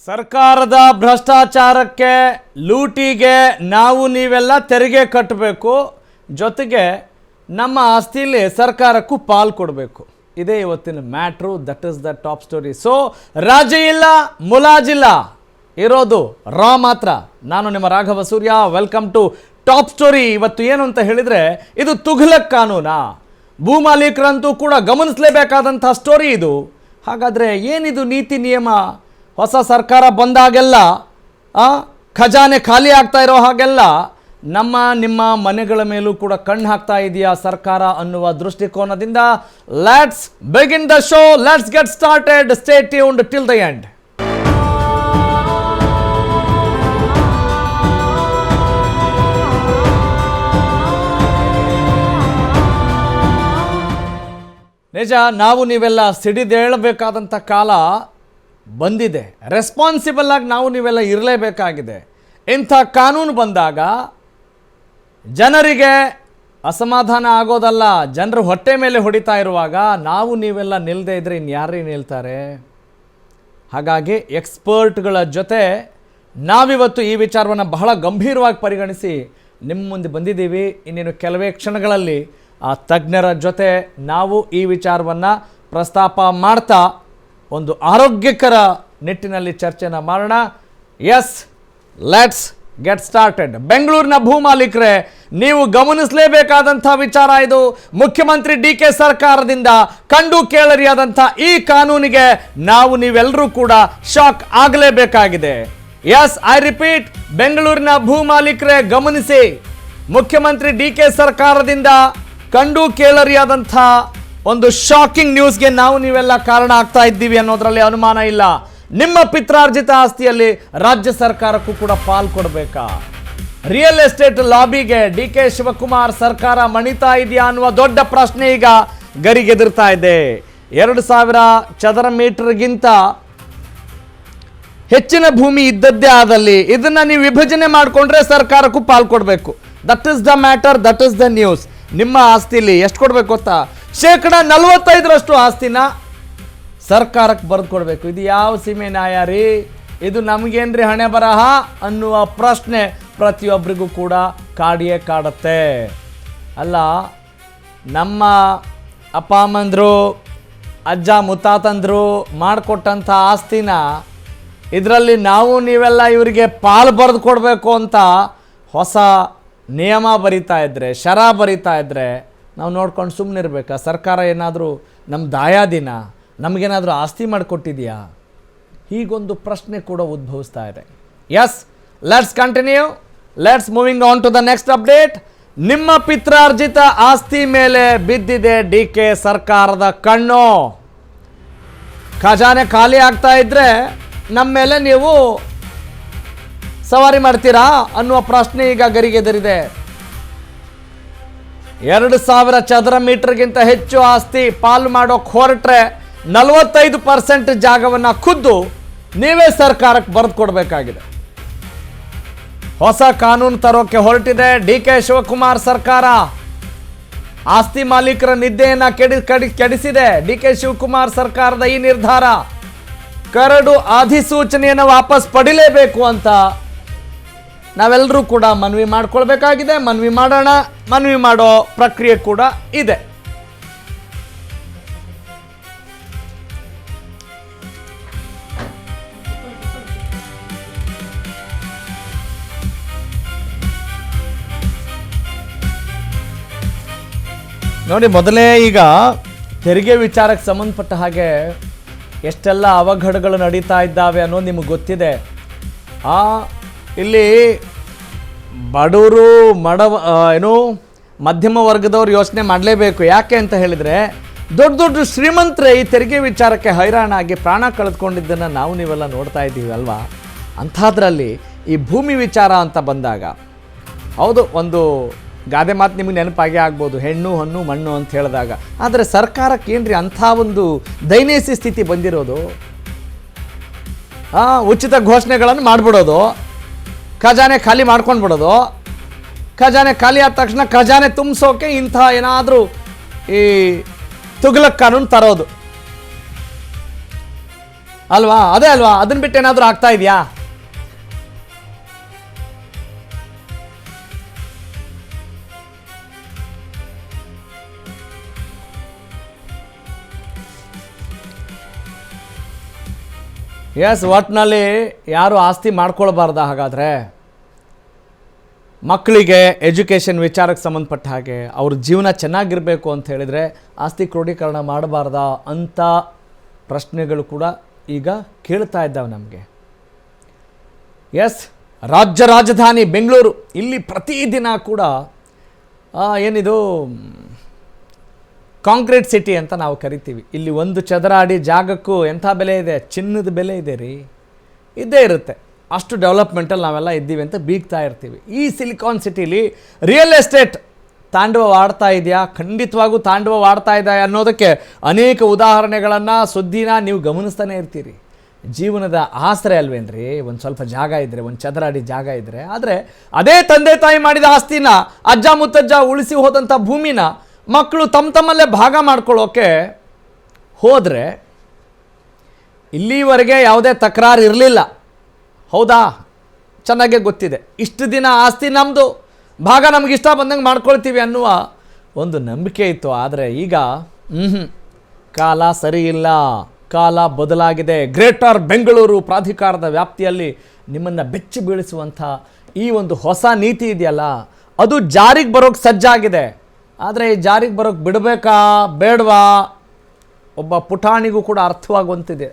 ಸರ್ಕಾರದ ಭ್ರಷ್ಟಾಚಾರಕ್ಕೆ ಲೂಟಿಗೆ ನಾವು ನೀವೆಲ್ಲ ತೆರಿಗೆ ಕಟ್ಟಬೇಕು, ಜೊತೆಗೆ ನಮ್ಮ ಆಸ್ತಿಯಲ್ಲಿ ಸರ್ಕಾರಕ್ಕೂ ಪಾಲು ಕೊಡಬೇಕು. ಇದೇ ಇವತ್ತಿನ matter. That is the top story. So ರಾಜಿ ಇಲ್ಲ, ಮುಲಾಜಿಲ್ಲ, ಇರೋದು ರಾ ಮಾತ್ರ. ನಾನು ನಿಮ್ಮ Raghava Surya. Welcome to top story. ಇವತ್ತು ಏನು ಅಂತ ಹೇಳಿದರೆ, ಇದು ತುಘಲಕ್ ಕಾನೂನಾ? ಭೂಮಾಲೀಕರಂತೂ ಕೂಡ ಗಮನಿಸಲೇಬೇಕಾದಂಥ ಸ್ಟೋರಿ ಇದು. ಹಾಗಾದರೆ ಏನಿದು ನೀತಿ ನಿಯಮ? ಹೊಸ ಸರ್ಕಾರ ಬಂದಾಗೆಲ್ಲ ಖಜಾನೆ ಖಾಲಿ ಆಗ್ತಾ ಇರೋ ಹಾಗೆಲ್ಲ ನಿಮ್ಮ ಮನೆಗಳ ಮೇಲೂ ಕೂಡ ಕಣ್ಣು ಹಾಕ್ತಾ ಇದೆಯಾ ಸರ್ಕಾರ ಅನ್ನುವ ದೃಷ್ಟಿಕೋನದಿಂದ let's begin the show. Let's get started. Stay tuned till the end. ನಿಜ, ನಾವು ನೀವೆಲ್ಲ ಸಿಡಿದೇಳಬೇಕಾದಂಥ ಕಾಲ ಬಂದಿದೆ. ರೆಸ್ಪಾನ್ಸಿಬಲ್ ಆಗಿ ನಾವು ನೀವೆಲ್ಲ ಇರಲೇಬೇಕಾಗಿದೆ. ಇಂಥ ಕಾನೂನು ಬಂದಾಗ ಜನರಿಗೆ ಅಸಮಾಧಾನ ಆಗೋದಲ್ಲ, ಜನರು ಹೊಟ್ಟೆ ಮೇಲೆ ಹೊಡಿತಾ ಇರುವಾಗ ನಾವು ನೀವೆಲ್ಲ ನಿಲ್ಲದೆ ಇದ್ದರೆ ಇನ್ಯಾರೇ ನಿಲ್ತಾರೆ? ಹಾಗಾಗಿ ಎಕ್ಸ್ಪರ್ಟ್ಗಳ ಜೊತೆ ನಾವಿವತ್ತು ಈ ವಿಚಾರವನ್ನು ಬಹಳ ಗಂಭೀರವಾಗಿ ಪರಿಗಣಿಸಿ ನಿಮ್ಮ ಮುಂದೆ ಬಂದಿದ್ದೀವಿ. ಇನ್ನೇನು ಕೆಲವೇ ಕ್ಷಣಗಳಲ್ಲಿ ಆ ತಜ್ಞರ ಜೊತೆ ನಾವು ಈ ವಿಚಾರವನ್ನು ಪ್ರಸ್ತಾಪ ಮಾಡ್ತಾ ಒಂದು ಆರೋಗ್ಯಕರ ನಿಟ್ಟಿನಲ್ಲಿ ಚರ್ಚೆನ ಮಾಡೋಣ. Yes, let's get started. ಬೆಂಗಳೂರಿನ ಭೂಮಾಲೀಕರೇ, ನೀವು ಗಮನಿಸಲೇಬೇಕಾದಂಥ ವಿಚಾರ ಇದು. ಮುಖ್ಯಮಂತ್ರಿ ಡಿ.ಕೆ. ಸರ್ಕಾರದಿಂದ ಕಂಡು ಕೇಳರಿಯಾದಂಥ ಈ ಕಾನೂನಿಗೆ ನಾವು ನೀವೆಲ್ಲರೂ ಕೂಡ ಶಾಕ್ ಆಗಲೇಬೇಕಾಗಿದೆ. ಎಸ್, ಐ ರಿಪೀಟ್, ಬೆಂಗಳೂರಿನ ಭೂಮಾಲೀಕರೇ ಗಮನಿಸಿ. ಮುಖ್ಯಮಂತ್ರಿ ಡಿ.ಕೆ. ಸರ್ಕಾರದಿಂದ ಕಂಡು ಕೇಳರಿಯಾದಂಥ ಒಂದು ಶಾಕಿಂಗ್ ನ್ಯೂಸ್ಗೆ ನಾವು ನೀವೆಲ್ಲ ಕಾರಣ ಆಗ್ತಾ ಇದ್ದೀವಿ ಅನ್ನೋದರಲ್ಲಿ ಅನುಮಾನ ಇಲ್ಲ. ನಿಮ್ಮ ಪಿತ್ರಾರ್ಜಿತ ಆಸ್ತಿಯಲ್ಲಿ ರಾಜ್ಯ ಸರ್ಕಾರಕ್ಕೂ ಕೂಡ ಪಾಲು ಕೊಡಬೇಕಾ? ರಿಯಲ್ ಎಸ್ಟೇಟ್ ಲಾಬಿಗೆ ಡಿ.ಕೆ. ಶಿವಕುಮಾರ್ ಸರ್ಕಾರ ಮಣಿತಾ ಇದೆಯಾ ಅನ್ನುವ ದೊಡ್ಡ ಪ್ರಶ್ನೆ ಈಗ ಗರಿಗೆದರ್ತಾ ಇದೆ. 2,000 ಚದರ ಮೀಟರ್ಗಿಂತ ಹೆಚ್ಚಿನ ಭೂಮಿ ಇದ್ದದ್ದೇ ಆದಲ್ಲಿ ಇದನ್ನ ನೀವು ವಿಭಜನೆ ಮಾಡಿಕೊಂಡ್ರೆ ಸರ್ಕಾರಕ್ಕೂ ಪಾಲು ಕೊಡಬೇಕು. That is the matter, that is the news. ನಿಮ್ಮ ಆಸ್ತಿಲಿ ಎಷ್ಟು ಕೊಡಬೇಕು ಗೊತ್ತಾ? 45% ಆಸ್ತಿನ ಸರ್ಕಾರಕ್ಕೆ ಬರೆದು ಕೊಡಬೇಕು. ಇದು ಯಾವ ಸೀಮೆ ನ್ಯಾಯ ರೀ? ಇದು ನಮಗೇನ್ರಿ ಹಣೆ ಬರಹ ಅನ್ನುವ ಪ್ರಶ್ನೆ ಪ್ರತಿಯೊಬ್ಬರಿಗೂ ಕೂಡ ಕಾಡಿಯೇ ಕಾಡುತ್ತೆ. ಅಲ್ಲ, ನಮ್ಮ ಅಪ್ಪ ಅಮ್ಮಂದರು, ಅಜ್ಜ ಮುತ್ತಾತಂದರು ಮಾಡಿಕೊಟ್ಟಂಥ ಆಸ್ತಿನ ಇದರಲ್ಲಿ ನಾವು ನೀವೆಲ್ಲ ಇವರಿಗೆ ಪಾಲು ಬರೆದು ಕೊಡಬೇಕು ಅಂತ ಹೊಸ ನಿಯಮ ಬರಿತಾ ಇದ್ದರೆ, ಶರ ಬರಿತಾ ಇದ್ದರೆ ನಾವು ನೋಡ್ಕೊಂಡು ಸುಮ್ಮನಿರ್ಬೇಕಾ? ಸರ್ಕಾರ ಏನಾದರೂ ನಮ್ಮ ದಾಯಾದಿನ, ನಮಗೇನಾದರೂ ಆಸ್ತಿ ಮಾಡಿಕೊಟ್ಟಿದೆಯಾ? ಹೀಗೊಂದು ಪ್ರಶ್ನೆ ಕೂಡ ಉದ್ಭವಿಸ್ತಾ ಇದೆ. Yes, let's continue. Let's moving on to the next update. ನಿಮ್ಮ ಪಿತ್ರಾರ್ಜಿತ ಆಸ್ತಿ ಮೇಲೆ ಬಿದ್ದಿದೆ ಡಿ.ಕೆ. ಸರ್ಕಾರದ ಕಣ್ಣು. ಖಜಾನೆ ಖಾಲಿ ಆಗ್ತಾ ಇದ್ದರೆ ನಮ್ಮ ಮೇಲೆ ನೀವು ಸವಾರಿ ಮಾಡ್ತೀರಾ ಅನ್ನುವ ಪ್ರಶ್ನೆ ಈಗ ಗರಿಗೆದರಿದೆ. 2,000 ಚದರ ಮೀಟರ್ಗಿಂತ ಹೆಚ್ಚು ಆಸ್ತಿ ಪಾಲು ಮಾಡೋಕೆ ಹೊರಟ್ರೆ 45% ಜಾಗವನ್ನು ಖುದ್ದು ನೀವೇ ಸರ್ಕಾರಕ್ಕೆ ಬರೆದು ಕೊಡಬೇಕಾಗಿದೆ. ಹೊಸ ಕಾನೂನು ತರೋಕೆ ಹೊರಟಿದೆ ಡಿ.ಕೆ. ಶಿವಕುಮಾರ್ ಸರ್ಕಾರ. ಆಸ್ತಿ ಮಾಲೀಕರ ನಿದ್ದೆಯನ್ನು ಕೆಡಿಸಿದೆ ಡಿ.ಕೆ. ಶಿವಕುಮಾರ್ ಸರ್ಕಾರದ ಈ ನಿರ್ಧಾರ. ಕರಡು ಅಧಿಸೂಚನೆಯನ್ನು ವಾಪಸ್ ಪಡಿಲೇಬೇಕು ಅಂತ ನಾವೆಲ್ಲರೂ ಕೂಡ ಮನವಿ ಮಾಡ್ಕೊಳ್ಬೇಕಾಗಿದೆ. ಮನವಿ ಮಾಡೋಣ. ಮನವಿ ಮಾಡೋ ಪ್ರಕ್ರಿಯೆ ಕೂಡ ಇದೆ. ನೋಡಿ, ಮೊದಲೇ ಈಗ ತೆರಿಗೆ ವಿಚಾರಕ್ಕೆ ಸಂಬಂಧಪಟ್ಟ ಹಾಗೆ ಎಷ್ಟೆಲ್ಲ ಅವಘಡಗಳು ನಡೀತಾ ಇದ್ದಾವೆ ಅನ್ನೋದು ನಿಮಗೆ ಗೊತ್ತಿದೆ. ಇಲ್ಲಿ ಬಡವರು ಮಧ್ಯಮ ವರ್ಗದವ್ರು ಯೋಚನೆ ಮಾಡಲೇಬೇಕು. ಯಾಕೆ ಅಂತ ಹೇಳಿದರೆ, ದೊಡ್ಡ ದೊಡ್ಡ ಶ್ರೀಮಂತರೇ ಈ ತೆರಿಗೆ ವಿಚಾರಕ್ಕೆ ಹೈರಾಣಾಗಿ ಪ್ರಾಣ ಕಳೆದುಕೊಂಡಿದ್ದನ್ನು ನಾವು ನೀವೆಲ್ಲ ನೋಡ್ತಾ ಇದ್ದೀವಿ ಅಲ್ವಾ? ಅಂಥದ್ರಲ್ಲಿ ಈ ಭೂಮಿ ವಿಚಾರ ಅಂತ ಬಂದಾಗ, ಹೌದು, ಒಂದು ಗಾದೆ ಮಾತು ನಿಮಗೆ ನೆನಪಾಗೇ ಆಗ್ಬೋದು, ಹೆಣ್ಣು ಹಣ್ಣು ಮಣ್ಣು ಅಂತ ಹೇಳಿದಾಗ. ಆದರೆ ಸರ್ಕಾರಕ್ಕೆ ಏನ್ರಿ ಅಂಥ ಒಂದು ದೈನೇಸಿ ಸ್ಥಿತಿ ಬಂದಿರೋದು? ಉಚಿತ ಘೋಷಣೆಗಳನ್ನು ಮಾಡಿಬಿಡೋದು, ಖಜಾನೆ ಖಾಲಿ ಮಾಡ್ಕೊಂಡು ಬಿಡೋದು, ಖಜಾನೆ ಖಾಲಿ ಆದ ತಕ್ಷಣ ಖಜಾನೆ ತುಂಬಿಸೋಕೆ ಇಂಥ ಏನಾದರೂ ಈ ತುಘಲಕ್ ಕಾನೂನು ತರೋದು. ಅಲ್ವಾ? ಅದೇ ಅಲ್ವಾ? ಅದನ್ನ ಬಿಟ್ಟು ಏನಾದರೂ ಆಗ್ತಾ ಇದೆಯಾ? ಎಸ್, ಒಟ್ಟಿನಲ್ಲಿ ಯಾರು ಆಸ್ತಿ ಮಾಡ್ಕೊಳ್ಬಾರ್ದ? ಹಾಗಾದರೆ ಮಕ್ಕಳಿಗೆ ಎಜುಕೇಷನ್ ವಿಚಾರಕ್ಕೆ ಸಂಬಂಧಪಟ್ಟ ಹಾಗೆ ಅವ್ರ ಜೀವನ ಚೆನ್ನಾಗಿರಬೇಕು ಅಂತ ಹೇಳಿದರೆ ಆಸ್ತಿ ಕ್ರೋಢೀಕರಣ ಮಾಡಬಾರ್ದಾ ಅಂತ ಪ್ರಶ್ನೆಗಳು ಕೂಡ ಈಗ ಕೇಳ್ತಾ ಇದ್ದಾವೆ ನಮಗೆ. ಎಸ್, ರಾಜ್ಯ ರಾಜಧಾನಿ ಬೆಂಗಳೂರು, ಇಲ್ಲಿ ಪ್ರತಿದಿನ ಕೂಡ ಏನಿದು ಕಾಂಕ್ರೀಟ್ ಸಿಟಿ ಅಂತ ನಾವು ಕರಿತೀವಿ. ಇಲ್ಲಿ ಒಂದು ಚದರ ಅಡಿ ಜಾಗಕ್ಕೂ ಎಂಥ ಬೆಲೆ ಇದೆ? ಚಿನ್ನದ ಬೆಲೆ ಇದೆ ರೀ, ಇದ್ದೇ ಇರುತ್ತೆ. ಅಷ್ಟು ಡೆವಲಪ್ಮೆಂಟಲ್ಲಿ ನಾವೆಲ್ಲ ಇದ್ದೀವಿ ಅಂತ ಬೀಗ್ತಾ ಇರ್ತೀವಿ. ಈ ಸಿಲಿಕಾನ್ ಸಿಟಿಲಿ ರಿಯಲ್ ಎಸ್ಟೇಟ್ ತಾಂಡವವಾಡ್ತಾ ಇದೆಯಾ? ಖಂಡಿತವಾಗೂ ತಾಂಡವವಾಡ್ತಾ ಇದೆ ಅನ್ನೋದಕ್ಕೆ ಅನೇಕ ಉದಾಹರಣೆಗಳನ್ನು, ಸುದ್ದಿನ ನೀವು ಗಮನಿಸ್ತಾನೆ ಇರ್ತೀರಿ. ಜೀವನದ ಆಸರೆ ಅಲ್ವೇನ್ರಿ ಒಂದು ಸ್ವಲ್ಪ ಜಾಗ ಇದ್ದರೆ, ಒಂದು ಚದರ ಅಡಿ ಜಾಗ ಇದ್ದರೆ. ಆದರೆ ಅದೇ ತಂದೆ ತಾಯಿ ಮಾಡಿದ ಆಸ್ತಿನ, ಅಜ್ಜ ಮುತ್ತಜ್ಜ ಉಳಿಸಿ ಹೋದಂಥ ಭೂಮಿನ ಮಕ್ಕಳು ತಮ್ಮಲ್ಲೇ ಭಾಗ ಮಾಡ್ಕೊಳ್ಳೋಕೆ ಹೋದರೆ ಇಲ್ಲಿವರೆಗೆ ಯಾವುದೇ ತಕರಾರು ಇರಲಿಲ್ಲ. ಹೌದಾ? ಚೆನ್ನಾಗೇ ಗೊತ್ತಿದೆ. ಇಷ್ಟು ದಿನ ಆಸ್ತಿ ನಮ್ಮದು, ಭಾಗ ನಮ್ಗೆ ಇಷ್ಟ ಬಂದಂಗೆ ಮಾಡ್ಕೊಳ್ತೀವಿ ಅನ್ನುವ ಒಂದು ನಂಬಿಕೆ ಇತ್ತು. ಆದರೆ ಈಗ ಕಾಲ ಸರಿ ಇಲ್ಲ, ಕಾಲ ಬದಲಾಗಿದೆ. ಗ್ರೇಟರ್ ಬೆಂಗಳೂರು ಪ್ರಾಧಿಕಾರದ ವ್ಯಾಪ್ತಿಯಲ್ಲಿ ನಿಮ್ಮನ್ನು ಬೆಚ್ಚಿ ಬೀಳಿಸುವಂಥ ಈ ಒಂದು ಹೊಸ ನೀತಿ ಇದೆಯಲ್ಲ, ಅದು ಜಾರಿಗೆ ಬರೋಕ್ಕೆ ಸಜ್ಜಾಗಿದೆ. ಆದರೆ ಈ ಜಾರಿಗೆ ಬರೋಕ್ಕೆ ಬಿಡಬೇಕಾ ಬೇಡವಾ ಒಬ್ಬ ಪುಟಾಣಿಗೂ ಕೂಡ ಅರ್ಥವಾಗುವಂತಿದೆ.